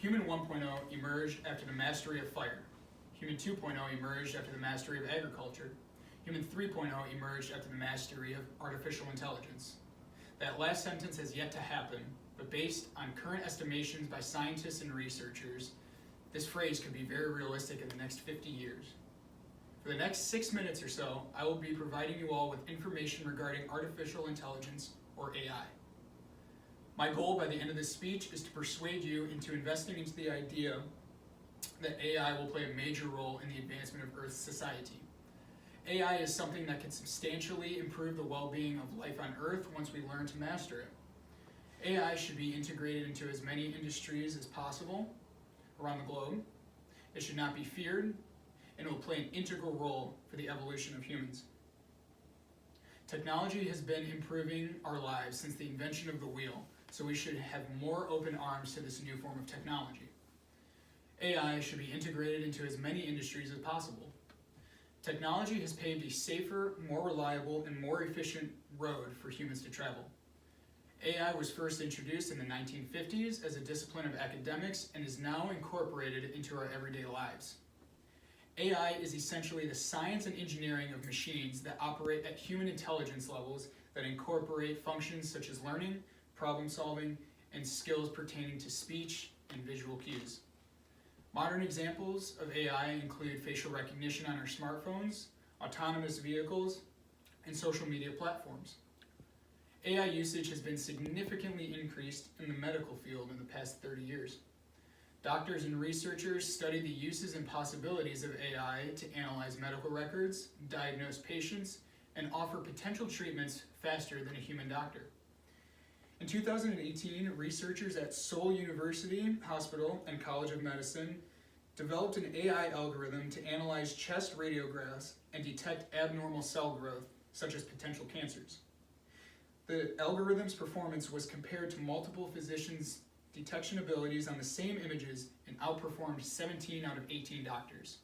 Human 1.0 emerged after the mastery of fire. Human 2.0 emerged after the mastery of agriculture. Human 3.0 emerged after the mastery of artificial intelligence. That last sentence has yet to happen, but based on current estimations by scientists and researchers, this phrase could be very realistic in the next 50 years. For the next 6 minutes or so, I will be providing you all with information regarding artificial intelligence, or AI. My goal by the end of this speech is to persuade you into investing into the idea that AI will play a major role in the advancement of Earth's society. AI is something that can substantially improve the well-being of life on Earth once we learn to master it. AI should be integrated into as many industries as possible around the globe. It should not be feared, and it will play an integral role for the evolution of humans. Technology has been improving our lives since the invention of the wheel, so we should have more open arms to this new form of technology. AI should be integrated into as many industries as possible. Technology has paved a safer, more reliable, and more efficient road for humans to travel. AI was first introduced in the 1950s as a discipline of academics and is now incorporated into our everyday lives. AI is essentially the science and engineering of machines that operate at human intelligence levels that incorporate functions such as learning, problem solving, and skills pertaining to speech and visual cues. Modern examples of AI include facial recognition on our smartphones, autonomous vehicles, and social media platforms. AI usage has been significantly increased in the medical field in the past 30 years. Doctors and researchers study the uses and possibilities of AI to analyze medical records, diagnose patients, and offer potential treatments faster than a human doctor. In 2018, researchers at Seoul University Hospital and College of Medicine developed an AI algorithm to analyze chest radiographs and detect abnormal cell growth, such as potential cancers. The algorithm's performance was compared to multiple physicians' detection abilities on the same images and outperformed 17 out of 18 doctors.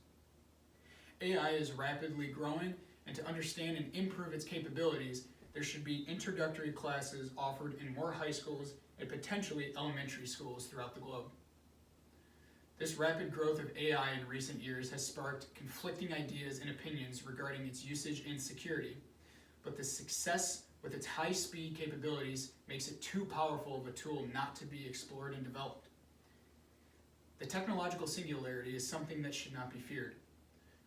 AI is rapidly growing, and to understand and improve its capabilities, there should be introductory classes offered in more high schools and potentially elementary schools throughout the globe. This rapid growth of AI in recent years has sparked conflicting ideas and opinions regarding its usage and security, but the success with its high-speed capabilities makes it too powerful of a tool not to be explored and developed. The technological singularity is something that should not be feared.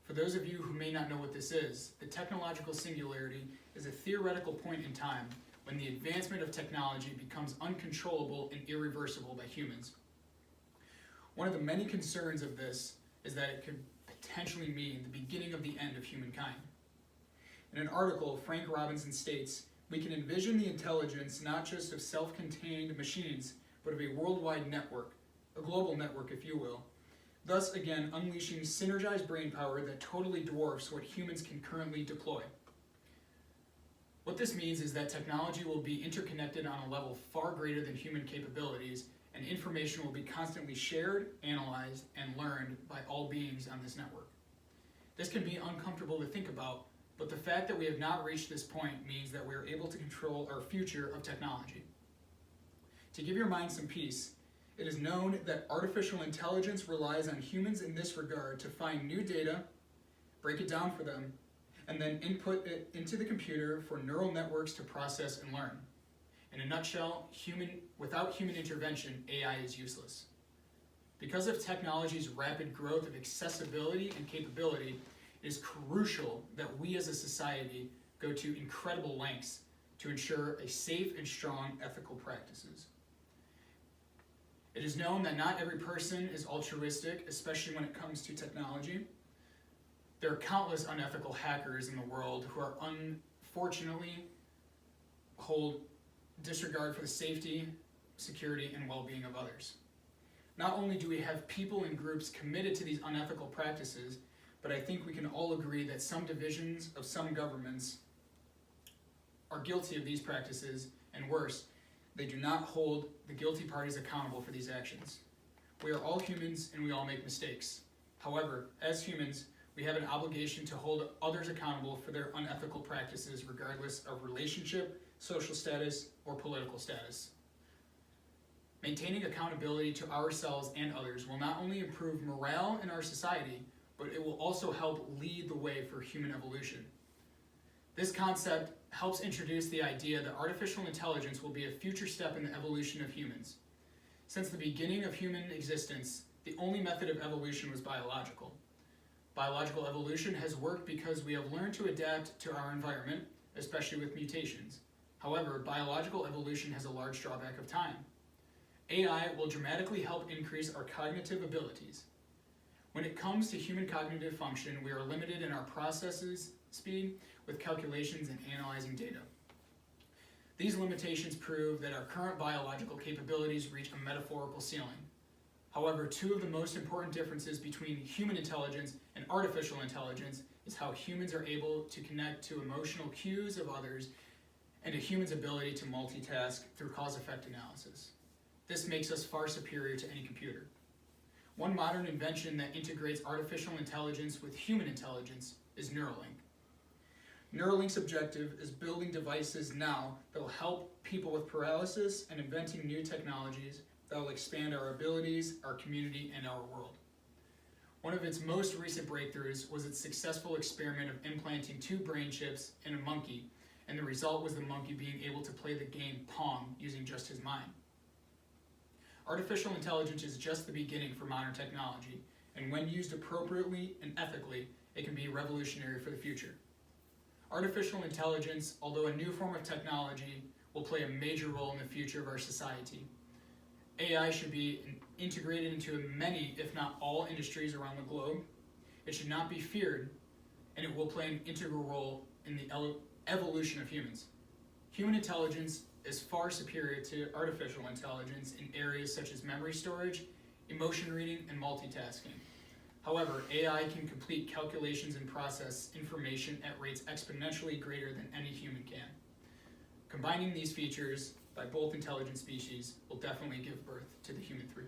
For those of you who may not know what this is, the technological singularity is a theoretical point in time when the advancement of technology becomes uncontrollable and irreversible by humans. One of the many concerns of this is that it could potentially mean the beginning of the end of humankind. In an article, Frank Robinson states, "We can envision the intelligence not just of self-contained machines, but of a worldwide network, a global network if you will, thus again unleashing synergized brain power that totally dwarfs what humans can currently deploy." What this means is that technology will be interconnected on a level far greater than human capabilities, and information will be constantly shared, analyzed, and learned by all beings on this network. This can be uncomfortable to think about, but the fact that we have not reached this point means that we are able to control our future of technology. To give your mind some peace, it is known that artificial intelligence relies on humans in this regard to find new data, break it down for them, and then input it into the computer for neural networks to process and learn. In a nutshell, without human intervention, AI is useless. Because of technology's rapid growth of accessibility and capability, it is crucial that we as a society go to incredible lengths to ensure a safe and strong ethical practices. It is known that not every person is altruistic, especially when it comes to technology. There are countless unethical hackers in the world who are unfortunately hold disregard for the safety, security, and well-being of others. Not only do we have people and groups committed to these unethical practices, but I think we can all agree that some divisions of some governments are guilty of these practices, and worse, they do not hold the guilty parties accountable for these actions. We are all humans and we all make mistakes. However, as humans, we have an obligation to hold others accountable for their unethical practices regardless of relationship, social status, or political status. Maintaining accountability to ourselves and others will not only improve morale in our society, but it will also help lead the way for human evolution. This concept helps introduce the idea that artificial intelligence will be a future step in the evolution of humans. Since the beginning of human existence, the only method of evolution was biological. Biological evolution has worked because we have learned to adapt to our environment, especially with mutations. However, biological evolution has a large drawback of time. AI will dramatically help increase our cognitive abilities. When it comes to human cognitive function, we are limited in our processes speed with calculations and analyzing data. These limitations prove that our current biological capabilities reach a metaphorical ceiling. However, two of the most important differences between human intelligence and artificial intelligence is how humans are able to connect to emotional cues of others and a human's ability to multitask through cause-effect analysis. This makes us far superior to any computer. One modern invention that integrates artificial intelligence with human intelligence is Neuralink. Neuralink's objective is building devices now that will help people with paralysis and inventing new technologies that will expand our abilities, our community, and our world. One of its most recent breakthroughs was its successful experiment of implanting 2 brain chips in a monkey, and the result was the monkey being able to play the game Pong using just his mind. Artificial intelligence is just the beginning for modern technology, and when used appropriately and ethically, it can be revolutionary for the future. Artificial intelligence, although a new form of technology, will play a major role in the future of our society. AI should be integrated into many, if not all, industries around the globe. It should not be feared, and it will play an integral role in the evolution of humans. Human intelligence is far superior to artificial intelligence in areas such as memory storage, emotion reading, and multitasking. However, AI can complete calculations and process information at rates exponentially greater than any human can. Combining these features by both intelligent species will definitely give birth to the human 3.0.